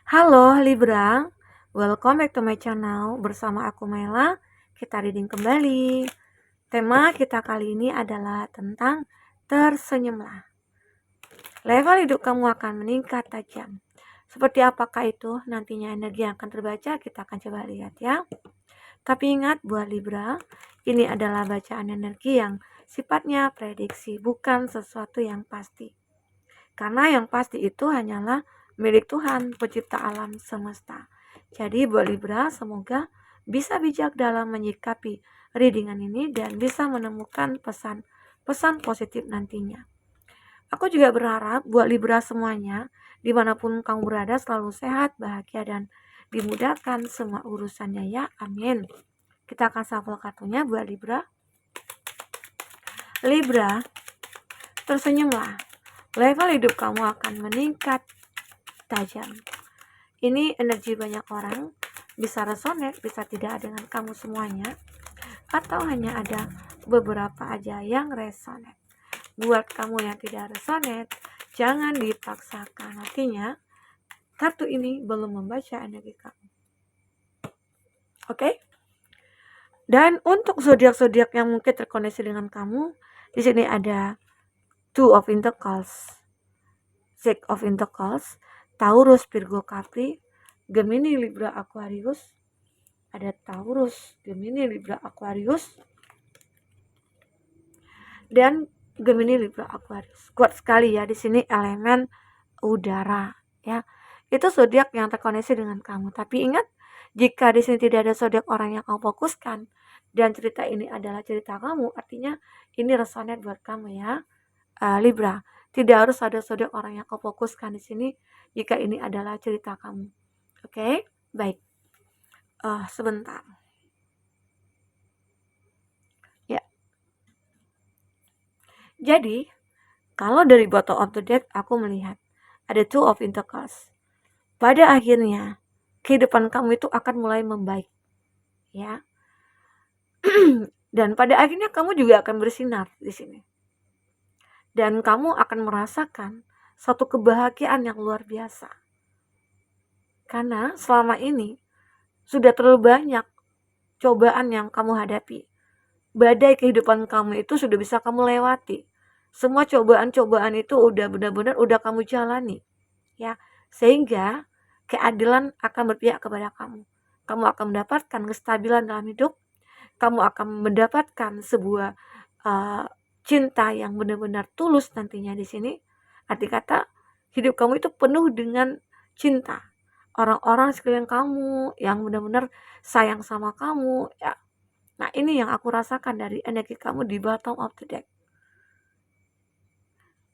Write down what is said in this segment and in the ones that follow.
Halo Libra, welcome back to my channel. Bersama aku Mela, kita reading kembali. Tema kita kali ini adalah tentang tersenyumlah. Level hidup kamu akan meningkat tajam. Seperti apakah itu nantinya energi yang akan terbaca, kita akan coba lihat ya. Tapi ingat buat Libra, ini adalah bacaan energi yang sifatnya prediksi, bukan sesuatu yang pasti. Karena yang pasti itu hanyalah milik Tuhan, pencipta alam semesta. Jadi buat Libra, semoga bisa bijak dalam menyikapi readingan ini dan bisa menemukan pesan-pesan positif nantinya. Aku juga berharap buat Libra semuanya, dimanapun kamu berada, selalu sehat, bahagia, dan dimudahkan semua urusannya ya. Amin. Kita akan shuffle kartunya buat Libra. Libra, tersenyumlah. Level hidup kamu akan meningkat tajam. Ini energi banyak orang, bisa resonate, bisa tidak dengan kamu semuanya, atau hanya ada beberapa aja yang resonate. Buat kamu yang tidak resonate, jangan dipaksakan. Artinya, kartu ini belum membaca energi kamu. Oke? Dan untuk zodiak-zodiak yang mungkin terkoneksi dengan kamu, di sini ada Two of Pentacles, Six of Pentacles, Taurus, Virgo, Capri, Gemini, Libra, Aquarius. Ada Taurus, Gemini, Libra, Aquarius, dan Gemini, Libra, Aquarius. Kuat sekali ya di sini elemen udara ya. Itu zodiak yang terkoneksi dengan kamu. Tapi ingat, jika di sini tidak ada zodiak orang yang kamu fokuskan dan cerita ini adalah cerita kamu, artinya ini resonate buat kamu ya. Libra, tidak harus ada zodiak orang yang kamu fokuskan di sini jika ini adalah cerita kamu. Oke, baik. Sebentar. Ya. Jadi, kalau dari bottom of the deck aku melihat ada Two of Pentacles. Pada akhirnya, kehidupan kamu itu akan mulai membaik. Ya. Dan pada akhirnya kamu juga akan bersinar di sini. Dan kamu akan merasakan satu kebahagiaan yang luar biasa. Karena selama ini sudah terlalu banyak cobaan yang kamu hadapi. Badai kehidupan kamu itu sudah bisa kamu lewati. Semua cobaan-cobaan itu udah benar-benar udah kamu jalani. Ya, sehingga keadilan akan berpihak kepada kamu. Kamu akan mendapatkan kestabilan dalam hidup. Kamu akan mendapatkan sebuah cinta yang benar-benar tulus nantinya di sini. Arti kata, hidup kamu itu penuh dengan cinta. Orang-orang sekeliling kamu yang benar-benar sayang sama kamu ya. Nah, ini yang aku rasakan dari energi kamu di bottom of the deck.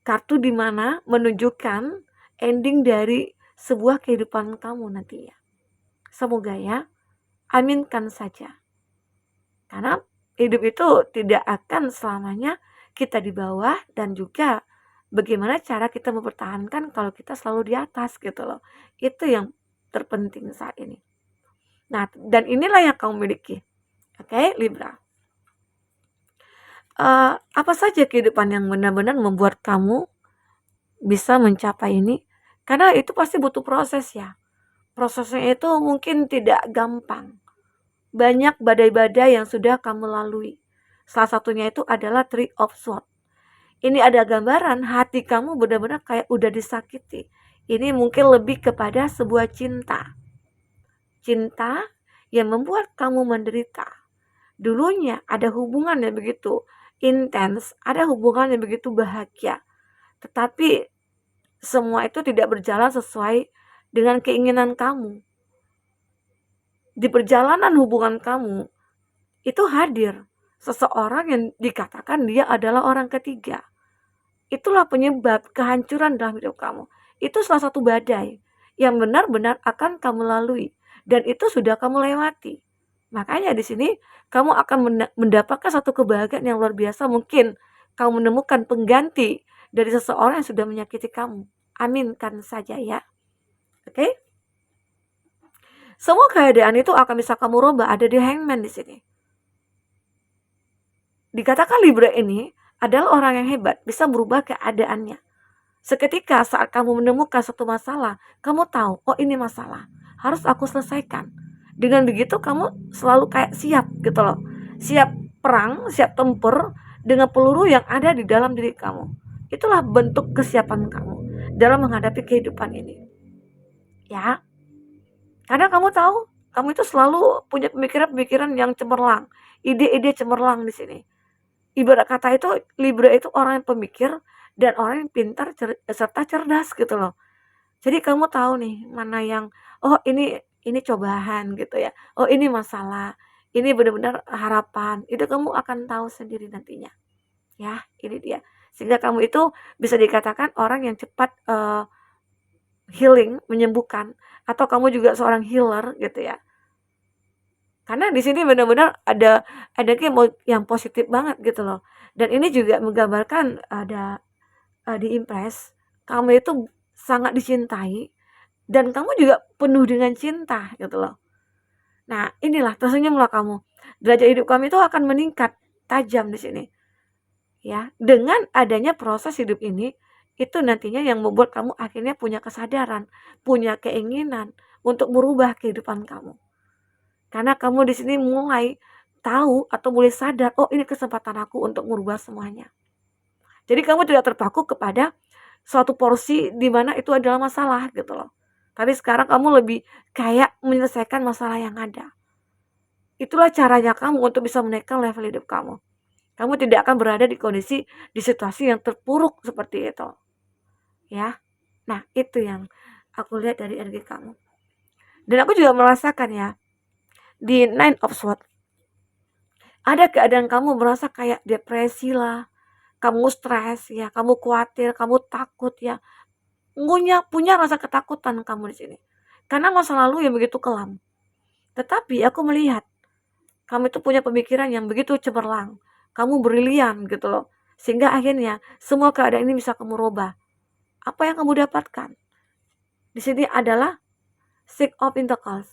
Kartu di mana menunjukkan ending dari sebuah kehidupan kamu nanti ya. Semoga ya, aminkan saja. Karena hidup itu tidak akan selamanya kita di bawah, dan juga bagaimana cara kita mempertahankan kalau kita selalu di atas gitu loh. Itu yang terpenting saat ini. Nah, dan inilah yang kamu miliki. Oke, Libra. Apa saja kehidupan yang benar-benar membuat kamu bisa mencapai ini? Karena itu pasti butuh proses ya. Prosesnya itu mungkin tidak gampang. Banyak badai-badai yang sudah kamu lalui. Salah satunya itu adalah Three of Swords. Ini ada gambaran hati kamu benar-benar kayak udah disakiti. Ini mungkin lebih kepada sebuah cinta. Cinta yang membuat kamu menderita. Dulunya ada hubungan yang begitu intens, ada hubungan yang begitu bahagia. Tetapi semua itu tidak berjalan sesuai dengan keinginan kamu. Di perjalanan hubungan kamu, itu hadir seseorang yang dikatakan dia adalah orang ketiga. Itulah penyebab kehancuran dalam hidup kamu. Itu salah satu badai yang benar-benar akan kamu lalui. Dan itu sudah kamu lewati. Makanya di sini kamu akan mendapatkan satu kebahagiaan yang luar biasa. Mungkin kamu menemukan pengganti dari seseorang yang sudah menyakiti kamu. Aminkan saja ya. Oke? Semua keadaan itu akan bisa kamu rubah. Ada di Hangman di sini. Dikatakan Libra ini adalah orang yang hebat, bisa merubah keadaannya. Seketika saat kamu menemukan satu masalah, kamu tahu, oh ini masalah, harus aku selesaikan. Dengan begitu kamu selalu kayak siap gitu loh. Siap perang, siap tempur dengan peluru yang ada di dalam diri kamu. Itulah bentuk kesiapan kamu dalam menghadapi kehidupan ini. Ya, karena kamu tahu, kamu itu selalu punya pemikiran-pemikiran yang cemerlang, ide-ide cemerlang di sini. Ibarat kata itu Libra itu orang yang pemikir dan orang yang pintar serta cerdas gitu loh. Jadi kamu tahu nih mana yang oh ini cobaan gitu ya. Oh ini masalah. Ini benar-benar harapan. Itu kamu akan tahu sendiri nantinya. Ya, ini dia. Sehingga kamu itu bisa dikatakan orang yang cepat healing, menyembuhkan atau kamu juga seorang healer gitu ya. Karena di sini benar-benar ada yang positif banget gitu loh. Dan ini juga menggambarkan ada di Impress, kamu itu sangat dicintai dan kamu juga penuh dengan cinta gitu loh. Nah, inilah tersenyumlah kamu. Derajat hidup kamu itu akan meningkat tajam di sini. Ya, dengan adanya proses hidup ini itu nantinya yang membuat kamu akhirnya punya kesadaran, punya keinginan untuk merubah kehidupan kamu. Karena kamu di sini mulai tahu atau mulai sadar, oh ini kesempatan aku untuk merubah semuanya. Jadi kamu tidak terpaku kepada suatu porsi di mana itu adalah masalah gitu loh. Tapi sekarang kamu lebih kayak menyelesaikan masalah yang ada. Itulah caranya kamu untuk bisa menaikkan level hidup kamu. Kamu tidak akan berada di kondisi, di situasi yang terpuruk seperti itu. Ya. Nah, itu yang aku lihat dari energi kamu. Dan aku juga merasakan ya, di Nine of Swords, ada keadaan kamu merasa kayak depresi lah, kamu stres ya, kamu khawatir, kamu takut ya, punya rasa ketakutan kamu di sini. Karena masa lalu yang begitu kelam. Tetapi aku melihat kamu itu punya pemikiran yang begitu cemerlang. Kamu brilian gitu loh. Sehingga akhirnya semua keadaan ini bisa kamu rubah. Apa yang kamu dapatkan? Di sini adalah Six of Pentacles.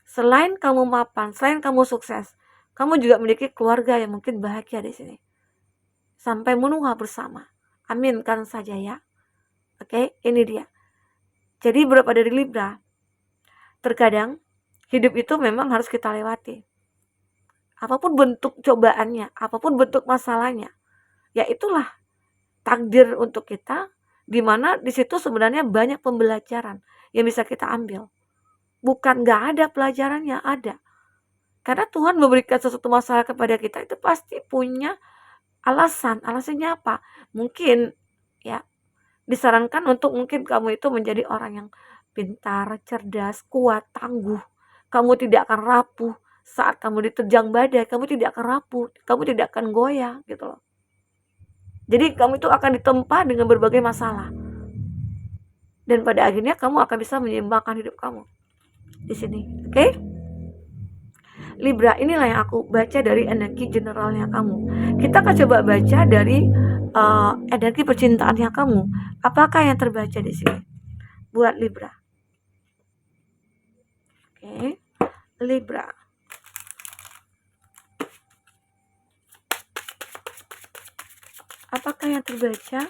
Selain kamu mapan, selain kamu sukses, kamu juga memiliki keluarga yang mungkin bahagia di sini. Sampai menua bersama. Aminkan saja ya. Oke, ini dia. Jadi beberapa dari Libra, terkadang hidup itu memang harus kita lewati. Apapun bentuk cobaannya, apapun bentuk masalahnya, ya itulah takdir untuk kita, di mana di situ sebenarnya banyak pembelajaran yang bisa kita ambil. Bukan nggak ada pelajarannya, ada. Karena Tuhan memberikan sesuatu masalah kepada kita itu pasti punya alasan. Alasannya apa? Mungkin ya disarankan untuk mungkin kamu itu menjadi orang yang pintar, cerdas, kuat, tangguh. Kamu tidak akan rapuh saat kamu diterjang badai, kamu tidak akan rapuh, kamu tidak akan goyah gitu loh. Jadi kamu itu akan ditempa dengan berbagai masalah. Dan pada akhirnya kamu akan bisa menyeimbangkan hidup kamu di sini. Oke? Libra, inilah yang aku baca dari energi generalnya kamu. Kita akan coba baca dari energi percintaannya kamu. Apakah yang terbaca di sini buat Libra? Oke, Libra. Apakah yang terbaca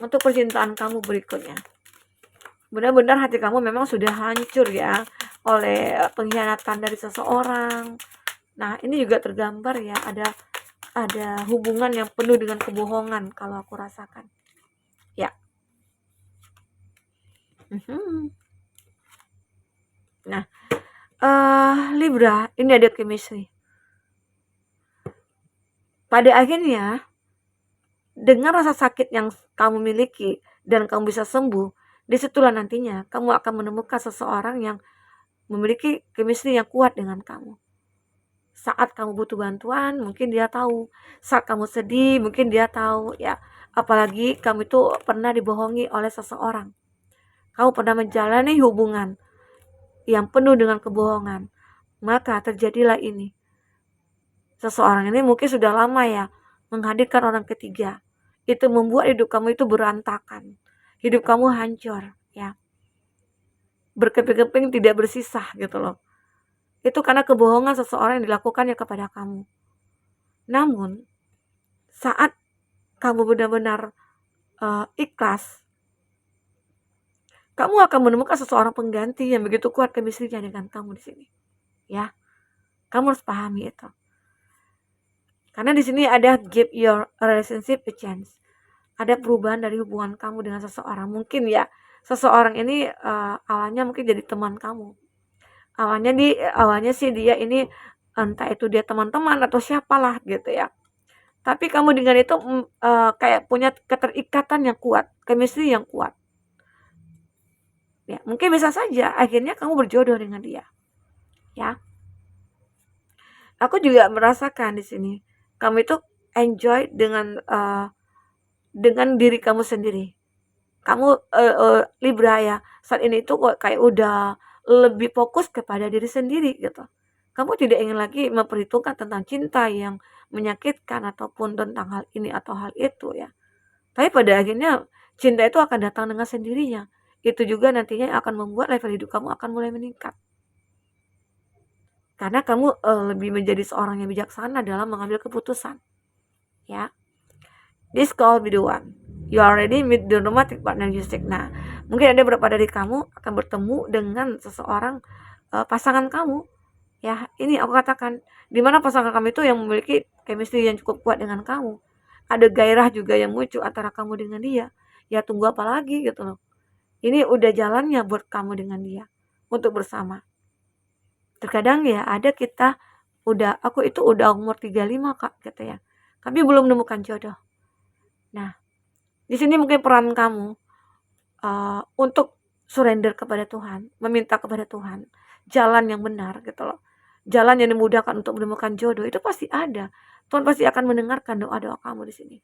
untuk percintaan kamu berikutnya? Benar-benar hati kamu memang sudah hancur ya oleh pengkhianatan dari seseorang. Nah, ini juga tergambar ya, ada hubungan yang penuh dengan kebohongan kalau aku rasakan. Ya. Nah, Libra, ini ada chemistry. Pada akhirnya, dengan rasa sakit yang kamu miliki dan kamu bisa sembuh, disitulah nantinya kamu akan menemukan seseorang yang memiliki chemistry yang kuat dengan kamu. Saat kamu butuh bantuan, mungkin dia tahu. Saat kamu sedih, mungkin dia tahu ya. Apalagi kamu itu pernah dibohongi oleh seseorang. Kamu pernah menjalani hubungan yang penuh dengan kebohongan. Maka terjadilah ini. Seseorang ini mungkin sudah lama ya menghadirkan orang ketiga. Itu membuat hidup kamu itu berantakan. Hidup kamu hancur ya. Berkeping-keping tidak bersisa gitu loh. Itu karena kebohongan seseorang yang dilakukannya kepada kamu. Namun, saat kamu benar-benar ikhlas, kamu akan menemukan seseorang pengganti yang begitu kuat chemistry-nya dengan kamu di sini. Ya, kamu harus pahami itu. Karena di sini ada give your relationship a chance. Ada perubahan dari hubungan kamu dengan seseorang. Mungkin ya, seseorang ini awalnya mungkin jadi teman kamu. Awalnya sih dia ini entah itu dia teman-teman atau siapalah gitu ya. Tapi kamu dengan itu kayak punya keterikatan yang kuat, chemistry yang kuat. Ya, mungkin bisa saja akhirnya kamu berjodoh dengan dia. Ya. Aku juga merasakan di sini. Kamu itu enjoy dengan diri kamu sendiri. Kamu Libra ya, saat ini itu kok kayak udah lebih fokus kepada diri sendiri gitu. Kamu tidak ingin lagi memperhitungkan tentang cinta yang menyakitkan ataupun tentang hal ini atau hal itu ya. Tapi pada akhirnya cinta itu akan datang dengan sendirinya. Itu juga nantinya akan membuat level hidup kamu akan mulai meningkat. Karena kamu lebih menjadi seorang yang bijaksana dalam mengambil keputusan. Ya. This call be the one. You already meet the romantic partner you seek. Nah, mungkin ada beberapa dari kamu akan bertemu dengan seseorang pasangan kamu. Ya, ini aku katakan, di mana pasangan kamu itu yang memiliki chemistry yang cukup kuat dengan kamu. Ada gairah juga yang muncul antara kamu dengan dia. Ya, tunggu apa lagi gitu loh. Ini udah jalannya buat kamu dengan dia untuk bersama. Terkadang ya ada kita aku itu udah umur 35 Kak gitu ya. Tapi belum menemukan jodoh. Nah, di sini mungkin peran kamu untuk surrender kepada Tuhan, meminta kepada Tuhan jalan yang benar gitu loh. Jalan yang dimudahkan untuk menemukan jodoh itu pasti ada. Tuhan pasti akan mendengarkan doa-doa kamu di sini.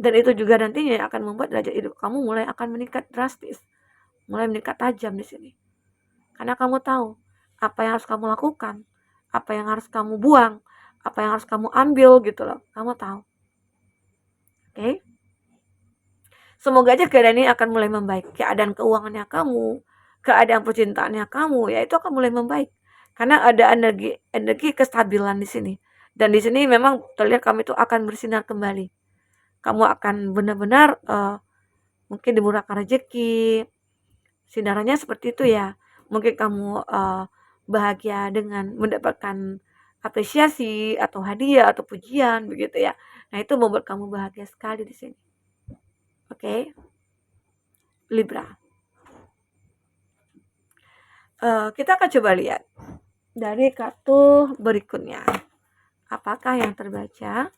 Dan itu juga nantinya akan membuat derajat hidup kamu mulai akan meningkat drastis. Mulai meningkat tajam di sini. Karena kamu tahu apa yang harus kamu lakukan, apa yang harus kamu buang, apa yang harus kamu ambil gitu loh. Kamu tahu. Oke? Semoga aja keadaan ini akan mulai membaik. Keadaan keuangannya kamu, keadaan percintaannya kamu, ya itu akan mulai membaik. Karena ada energi kestabilan di sini. Dan di sini memang terlihat kamu itu akan bersinar kembali. Kamu akan benar-benar mungkin dimurahkan rezeki. Sinarannya seperti itu ya. Mungkin kamu bahagia dengan mendapatkan apresiasi atau hadiah atau pujian begitu ya. Nah, itu membuat kamu bahagia sekali di sini. Oke. Libra. Kita akan coba lihat dari kartu berikutnya. Apakah yang terbaca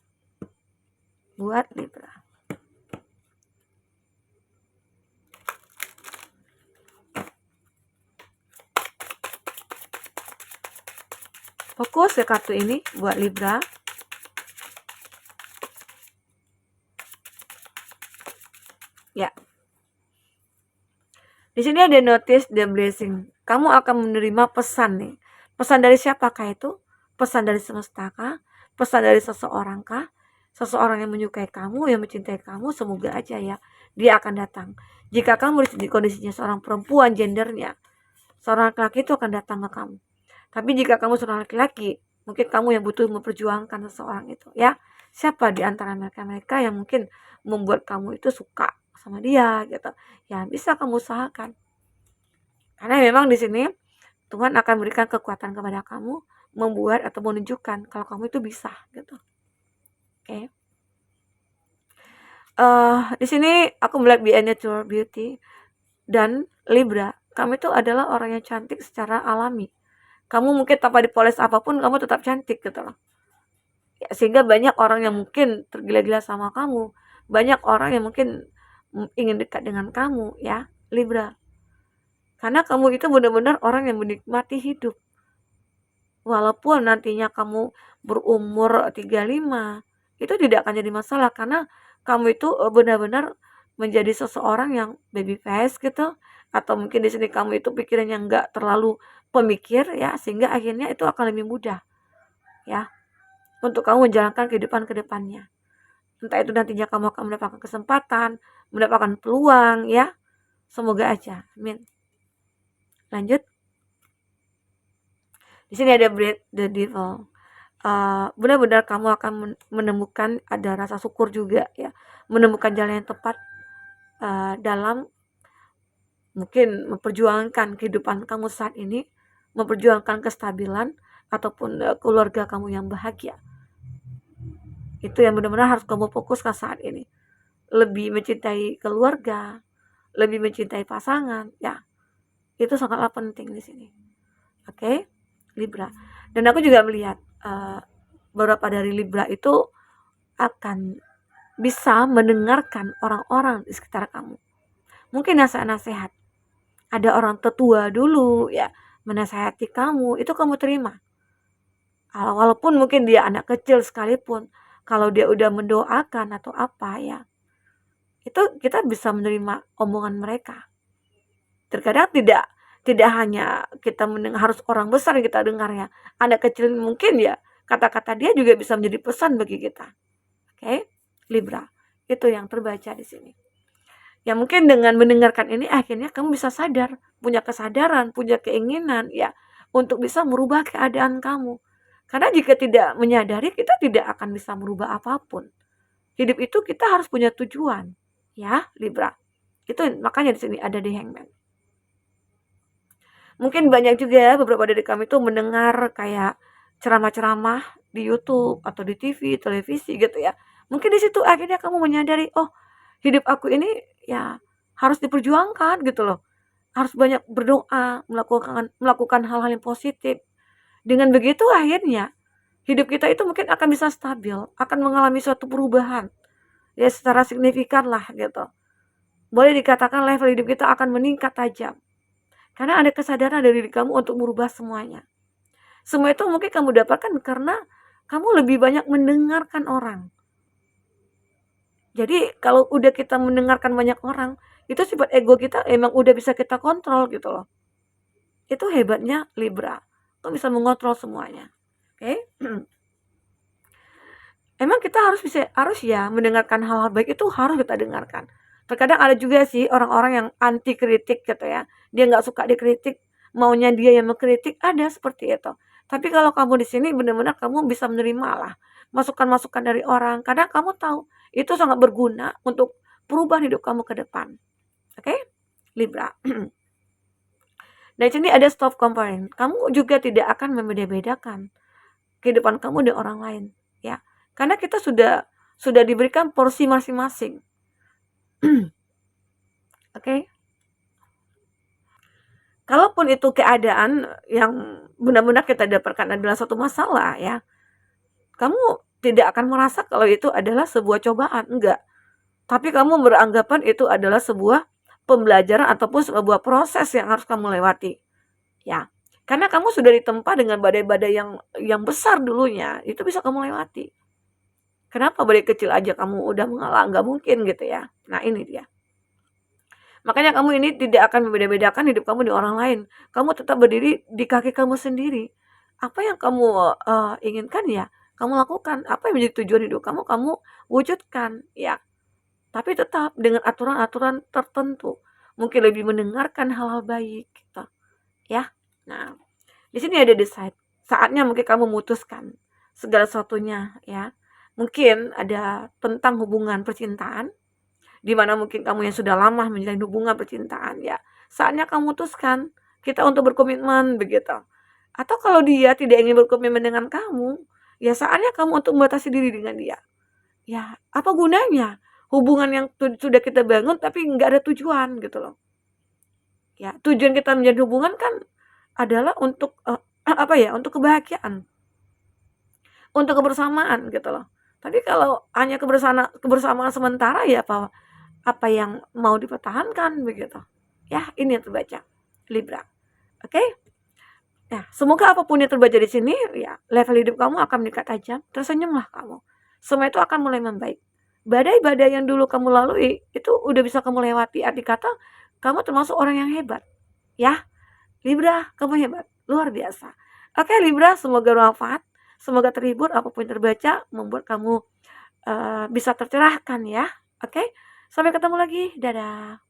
buat Libra? Fokus ke kartu ini buat Libra. Ya. Di sini ada notice the blessing. Kamu akan menerima pesan nih. Pesan dari siapakah itu? Pesan dari semesta kah? Pesan dari seseorang kah? Seseorang yang menyukai kamu, yang mencintai kamu, semoga aja ya dia akan datang. Jika kamu di kondisinya seorang perempuan gendernya, seorang laki-laki itu akan datang ke kamu. Tapi jika kamu seorang laki-laki, mungkin kamu yang butuh memperjuangkan seseorang itu ya. Siapa di antara mereka yang mungkin membuat kamu itu suka sama dia gitu. Ya bisa kamu usahakan. Karena memang di sini Tuhan akan berikan kekuatan kepada kamu membuat atau menunjukkan kalau kamu itu bisa gitu. Oke. Di sini aku melihat be a natural beauty dan Libra. Kamu itu adalah orang yang cantik secara alami. Kamu mungkin tanpa dipoles apapun kamu tetap cantik gitu loh. Ya, sehingga banyak orang yang mungkin tergila-gila sama kamu. Banyak orang yang mungkin ingin dekat dengan kamu ya, Libra. Karena kamu itu benar-benar orang yang menikmati hidup. Walaupun nantinya kamu berumur 35, itu tidak akan jadi masalah karena kamu itu benar-benar menjadi seseorang yang baby face gitu, atau mungkin di sini kamu itu pikirannya enggak terlalu pemikir ya, sehingga akhirnya itu akan lebih mudah ya untuk kamu menjalankan kehidupan ke depannya. Entah itu nantinya kamu akan mendapatkan kesempatan, mendapatkan peluang ya. Semoga aja. Amin. Lanjut. Di sini ada Breed the Devil. benar-benar kamu akan menemukan ada rasa syukur juga ya, menemukan jalan yang tepat dalam mungkin memperjuangkan kehidupan kamu saat ini, memperjuangkan kestabilan ataupun keluarga kamu yang bahagia. Itu yang benar-benar harus kamu fokuskan saat ini. Lebih mencintai keluarga, lebih mencintai pasangan, ya. Itu sangatlah penting di sini. Oke, Libra. Dan aku juga melihat beberapa dari Libra itu akan bisa mendengarkan orang-orang di sekitar kamu. Mungkin nasihat-nasihat. Ada orang tetua dulu ya menasihati kamu, itu kamu terima. Walaupun mungkin dia anak kecil sekalipun, kalau dia udah mendoakan atau apa ya, itu kita bisa menerima omongan mereka. Terkadang tidak hanya kita mendengar, harus orang besar yang kita dengar ya. Anak kecil mungkin ya kata-kata dia juga bisa menjadi pesan bagi kita. Oke, Libra. Itu yang terbaca di sini. Ya mungkin dengan mendengarkan ini akhirnya kamu bisa sadar, punya kesadaran, punya keinginan ya untuk bisa merubah keadaan kamu. Karena jika tidak menyadari, kita tidak akan bisa merubah apapun. Hidup itu kita harus punya tujuan, ya Libra. Itu makanya di sini ada di Hangman. Mungkin banyak juga beberapa dari kami itu mendengar kayak ceramah-ceramah di YouTube atau di TV, televisi gitu ya. Mungkin di situ akhirnya kamu menyadari, oh hidup aku ini ya harus diperjuangkan gitu loh. Harus banyak berdoa, melakukan hal-hal yang positif. Dengan begitu akhirnya hidup kita itu mungkin akan bisa stabil, akan mengalami suatu perubahan. Ya secara signifikan lah gitu. Boleh dikatakan level hidup kita akan meningkat tajam. Karena ada kesadaran dari diri kamu untuk merubah semuanya. Semua itu mungkin kamu dapatkan karena kamu lebih banyak mendengarkan orang. Jadi kalau udah kita mendengarkan banyak orang, itu sifat ego kita emang udah bisa kita kontrol gitu loh. Itu hebatnya Libra. Kamu bisa mengontrol semuanya. Oke? Emang kita harus ya mendengarkan hal-hal baik itu harus kita dengarkan. Terkadang ada juga sih orang-orang yang anti kritik gitu ya. Dia nggak suka dikritik, maunya dia yang mengkritik, ada seperti itu. Tapi kalau kamu di sini benar-benar kamu bisa menerima lah masukan-masukan dari orang. Kadang kamu tahu itu sangat berguna untuk perubahan hidup kamu ke depan. Oke? Libra. Dari sini ada stop comparing. Kamu juga tidak akan membeda-bedakan kehidupan kamu dengan orang lain, ya. Karena kita sudah diberikan porsi masing-masing. Oke. Kalaupun itu keadaan yang benar-benar kita dapatkan adalah suatu masalah ya, kamu tidak akan merasa kalau itu adalah sebuah cobaan, enggak. Tapi kamu beranggapan itu adalah sebuah pembelajaran ataupun sebuah proses yang harus kamu lewati. Ya. Karena kamu sudah ditempa dengan badai-badai yang besar dulunya, itu bisa kamu lewati. Kenapa badai kecil aja kamu udah mengalah? Nggak mungkin gitu ya. Nah ini dia. Makanya kamu ini tidak akan membeda-bedakan hidup kamu di orang lain. Kamu tetap berdiri di kaki kamu sendiri. Apa yang kamu inginkan ya, kamu lakukan. Apa yang menjadi tujuan hidup kamu, kamu wujudkan ya. Tapi tetap dengan aturan-aturan tertentu. Mungkin lebih mendengarkan hal-hal baik gitu. Ya. Nah, di sini ada decide. Saatnya mungkin kamu memutuskan segala sesuatunya ya. Mungkin ada tentang hubungan percintaan, di mana mungkin kamu yang sudah lama menjalin hubungan percintaan ya. Saatnya kamu memutuskan kita untuk berkomitmen begitu. Atau kalau dia tidak ingin berkomitmen dengan kamu, ya saatnya kamu untuk membatasi diri dengan dia. Ya, apa gunanya hubungan yang sudah kita bangun tapi nggak ada tujuan gitu loh. Ya, tujuan kita menjalin hubungan kan adalah untuk apa ya? Untuk kebahagiaan. Untuk kebersamaan gitu loh. Tapi kalau hanya kebersamaan sementara ya apa yang mau dipertahankan begitu. Ya, ini yang terbaca. Libra. Oke? Ya, semoga apapun yang terbaca di sini ya level hidup kamu akan meningkat tajam. Tersenyumlah kamu. Semua itu akan mulai membaik. Badai-badai yang dulu kamu lalui itu udah bisa kamu lewati. Arti kata kamu termasuk orang yang hebat. Ya, Libra, kamu hebat. Luar biasa. Oke, Libra, semoga bermanfaat. Semoga terhibur apapun yang terbaca membuat kamu bisa tercerahkan ya. Oke? Sampai ketemu lagi. Dadah.